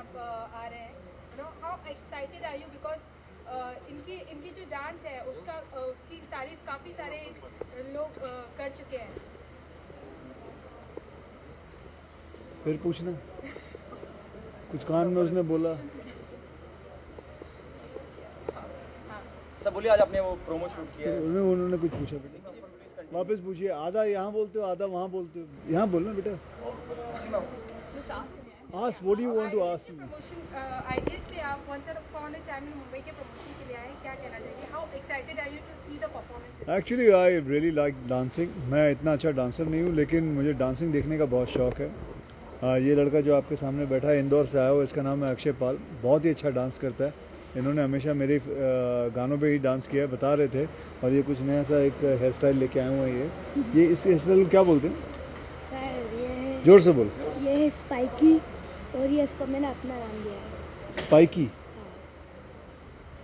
आप आ रहे हैं, how excited are you, because इनकी इनकी जो डांस है उसकी तारीफ काफ़ी सारे लोग कर चुके हैं। फिर पूछना कुछ कान में उसने बोला। सर बोलिए, आज आपने वो प्रोमो शूट किया है। उन्होंने कुछ पूछा बेटा, वापस पूछिए। आधा यहाँ बोलते हो, आधा वहाँ बोलते हो। यहाँ बोलना बेटा। Ask what do you want to ask me? Promotion ideas पे आप वंस अपॉन अ टाइम में मुंबई के प्रमोशन के लिए आए, क्या कहना चाहिए? How excited are you to see the performance? Actually I really like dancing. मैं इतना अच्छा डांसर नहीं हूँ, लेकिन मुझे डांसिंग देखने का बहुत शौक है। ये लड़का जो आपके सामने बैठा है, इंदौर से आया हुआ, इसका नाम है अक्षय पाल। बहुत ही अच्छा डांस करता है। इन्होंने हमेशा मेरे गानों पे ही डांस किया है, बता रहे थे। और ये कुछ नया सा एक हेयर स्टाइल लेके आए हुए हैं। ये इस हेयर स्टाइल को क्या बोलते हैं सर? ये है, जोर से बोल। ये है स्पाइकी, और ये इसको मैंने अपना नाम दिया है स्पाइकी।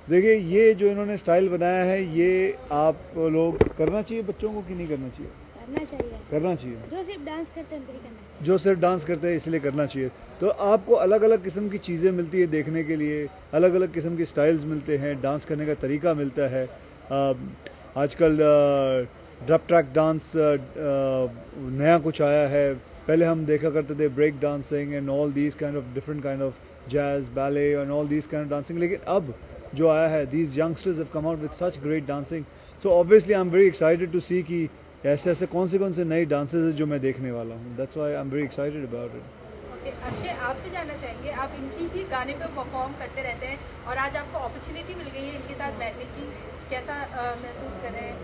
देखिए, ये जो इन्होंने स्टाइल बनाया है, ये आप लोग करना चाहिए बच्चों को कि नहीं करना चाहिए? करना चाहिए। करना चाहिए। जो सिर्फ डांस करते हैं उनको करना चाहिए। जो सिर्फ डांस करते हैं इसलिए करना चाहिए। तो आपको अलग अलग किस्म की चीज़ें मिलती है देखने के लिए, अलग अलग किस्म की स्टाइल्स मिलते हैं, डांस करने का तरीका मिलता है। आजकल ड्रप ट्रैक डांस नया कुछ आया है। पहले हम देखा करते थे break dancing and all these kind of different kind of jazz, ballet and all these kind of dancing. लेकिन अब जो आया है, these youngsters have come out with such great dancing. So obviously I am very excited to see कि ऐसे ऐसे कौन से नए डांसेस है जो मैं देखने वाला हूँ। That's why I am very excited about it. Okay, Akshay, आपसे जानना चाहेंगे, आप इनकी ही गाने पे परफॉर्म करते रहते हैं और आज आपको अपॉर्चुनिटी मिल गई है इनके साथ बैठने की, कैसा महसूस कर रहे हैं?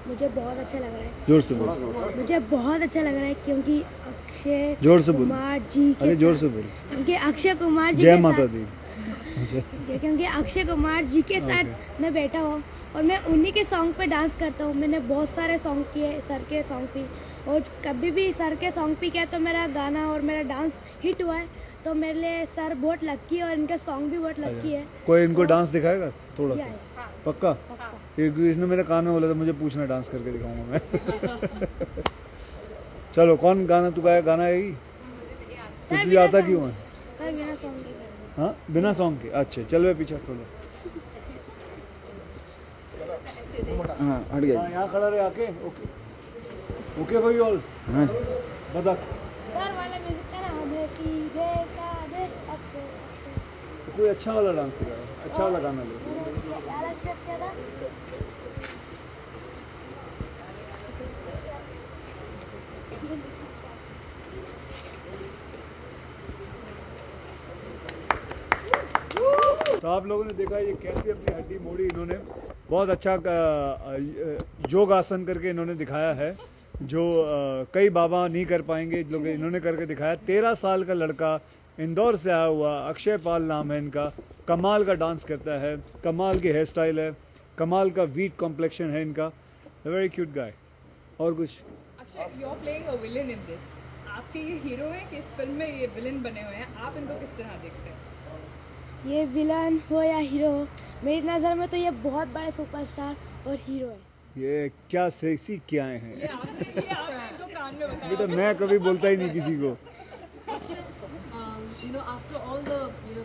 मुझे बहुत अच्छा लग रहा है। जोर से बोल। मुझे बहुत अच्छा लग रहा है क्योंकि अक्षय जोर से बोल। कुमार जी के अरे जोर साथ- से बोल। क्योंकि अक्षय कुमार जी जय के माता साथ- दी। क्योंकि अक्षय कुमार जी के साथ मैं बैठा हूँ और मैं उन्हीं के सॉन्ग पे डांस करता हूँ। मैंने बहुत सारे सॉन्ग किए सर के सॉन्ग पे, और कभी भी सर के सॉन्ग पे किया तो मेरा गाना और मेरा डांस हिट हुआ है। तो मेरे लिए सर बहुत लक्की है और इनके सॉन्ग भी बहुत लक्की है। कोई इनको तो- डांस दिखाएगा थोड़ा सा? हाँ, पक्का? हाँ। इसने मेरे कान में बोला था मुझे पूछना, डांस करके दिखाऊंगा मैं। चलो, कौन गाना तू गाया? गाना आएगी तो सर, तुझे बिना आता song क्यों है? के- सर बिना सॉन्ग के करना। हाँ, बिना सॉन्ग के। अच्छा, चल वे पीछे थोड़ा। हाँ, हट गया। हाँ, यहाँ खड़ा रहे आके। ओके ओके भाई ऑल। हाँ। बता। सर वाला म्यूजिक का नाम है सीधे साधे अक्षय अक्षय। तो कोई अच्छा वाला डांस दिखाओ, अच्छा वाला गाना लो। मैंने वाला स्टेप किया था। तो आप लोगों ने देखा ये कैसे अपनी हड्डी मोड़ी इन्होंने। बहुत अच्छा योग आसन करके इन्होंने दिखाया है, जो कई बाबा नहीं कर पाएंगे, लोग इन्होंने करके दिखाया। 13 साल का लड़का, इंदौर से आया हुआ, अक्षय पाल नाम है इनका। कमाल का डांस करता है, कमाल की हेयर स्टाइल है, कमाल का वीट कॉम्प्लेक्शन है इनका। Very cute guy. और कुछ? Akshay, you are playing a villain in this. आपके ये हीरो हैं कि इस फिल्म में ये विलन बने हुए हैं, आप इनको किस तरह देखते हैं? ये विलन हो या हीरो हो, मेरी नज़र में तो ये बहुत बड़े सुपरस्टार और हीरो है। ये क्या सेक्सी क्या हैं। ये आपने इनको कान में बताया। बेटा, मैं कभी बोलता ही नहीं किसी को। After all the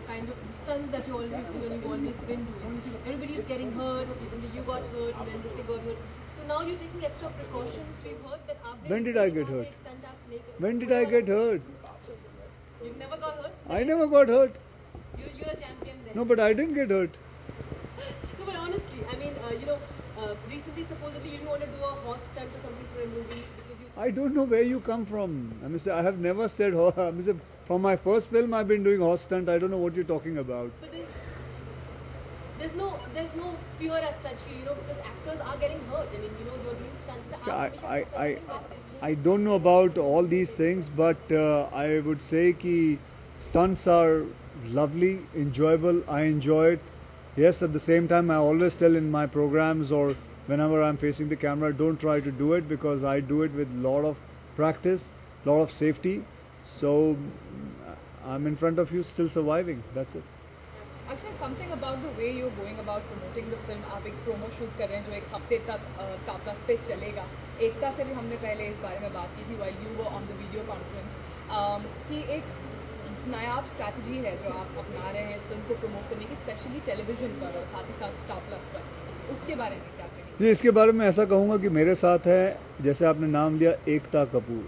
kind of stunts that you always do and you've always been doing, everybody is getting hurt. Recently you got hurt, and then Ritik got hurt. So now you're taking extra precautions. We've heard that after. When did I get hurt? When did I get hurt? You never got hurt. I never got hurt. You're a champion then. No, but I didn't get hurt. No, but honestly, I mean, recently supposedly you didn't want to do a horse stunt or something for a movie because you. I don't know where you come from. I have never said horse. From my first film, I've been doing horse stunt. I don't know what you're talking about. But there's no fear as such, because actors are getting hurt. I mean, you're doing stunts. See, I don't know about all these things, but I would say that stunts are lovely, enjoyable. I enjoy it. Yes, at the same time, I always tell in my programs or whenever I'm facing the camera, don't try to do it, because I do it with a lot of practice, lot of safety. So I'm in front of you still surviving. That's it. Actually, something about the way you're going about promoting the film. आप एक promo shoot कर रहे हैं जो एक हफ्ते तक star plus पे चलेगा। एकता से भी हमने पहले इस बारे में बात की थी while you were on the video conference, कि एक नायाब स्ट्रैटेजी है जो आप अपना रहे हैं इस फिल्म को प्रमोट करने की, स्पेशली टेलीविजन पर और साथ ही साथ स्टार प्लस पर, उसके बारे में क्या कहेंगे? जी, इसके बारे में ऐसा कहूँगा कि मेरे साथ है, जैसे आपने नाम लिया, एकता कपूर,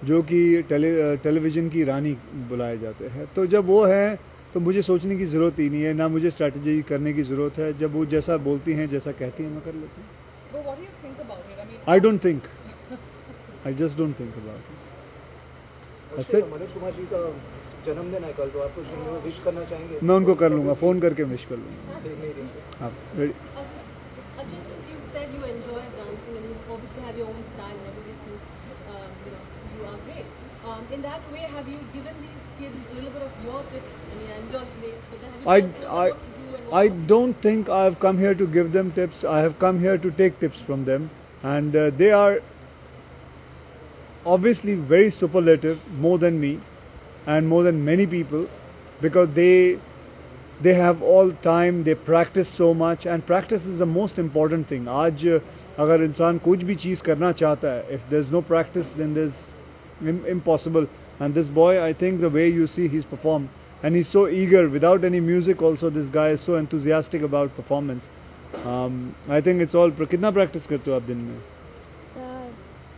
जो कि टेलीविज़न की रानी बुलाए जाते हैं। तो जब वो हैं तो मुझे सोचने की ज़रूरत ही नहीं है, ना मुझे स्ट्रैटेजी करने की ज़रूरत है। जब वो जैसा बोलती हैं, जैसा कहती हैं, मैं कर लेती हूँ। But what do you think about it? I mean, I don't think, I just don't think about it. That's it. Manoj Kumar ji का जन्मदिन है कल, तो आपको विश करना चाहेंगे? मैं उनको कर लूँगा, फ़ोन करके विश कर लूँगा। नहीं देंगे। आप ready? Just since you said you enjoy dancing and you obviously have your own style and everything, you are great. In that way, have you given these kids a little bit of your tips? I mean, I'm your great, but then have you told them what to do and what I not to do? don't think I've come here to give them tips. I have come here to take tips from them, and they are obviously very superlative, more than me and more than many people, because they have all time, they practice so much, and practice is the most important thing. आज अगर इंसान कुछ भी चीज़ करना चाहता है, if there's no practice, then there's impossible. And this boy, I think the way you see he's performed, and he's so eager without any music also. This guy is so enthusiastic about performance. I think it's all. कितना practice करते हो आप दिन में? Sir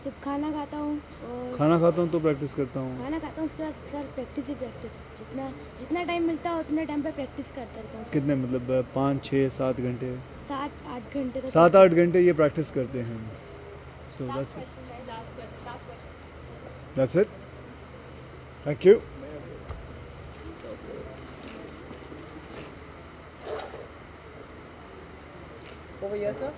जब खाना खाता हूँ और खाना खाता हूँ तो प्रैक्टिस करता हूँ। खाना खाता हूँ उसके बाद सर प्रैक्टिस ही प्रैक्टिस, जितना टाइम मिलता है उतने टाइम पे प्रैक्टिस करता रहता हूँ सर। कितने, मतलब 5, 6, 7 घंटे? 7-8 घंटे तक। 7-8 घंटे ये प्रैक्टिस करते हैं। So Last that's it. question, guys. Last question. That's it. Thank you. Over here, sir.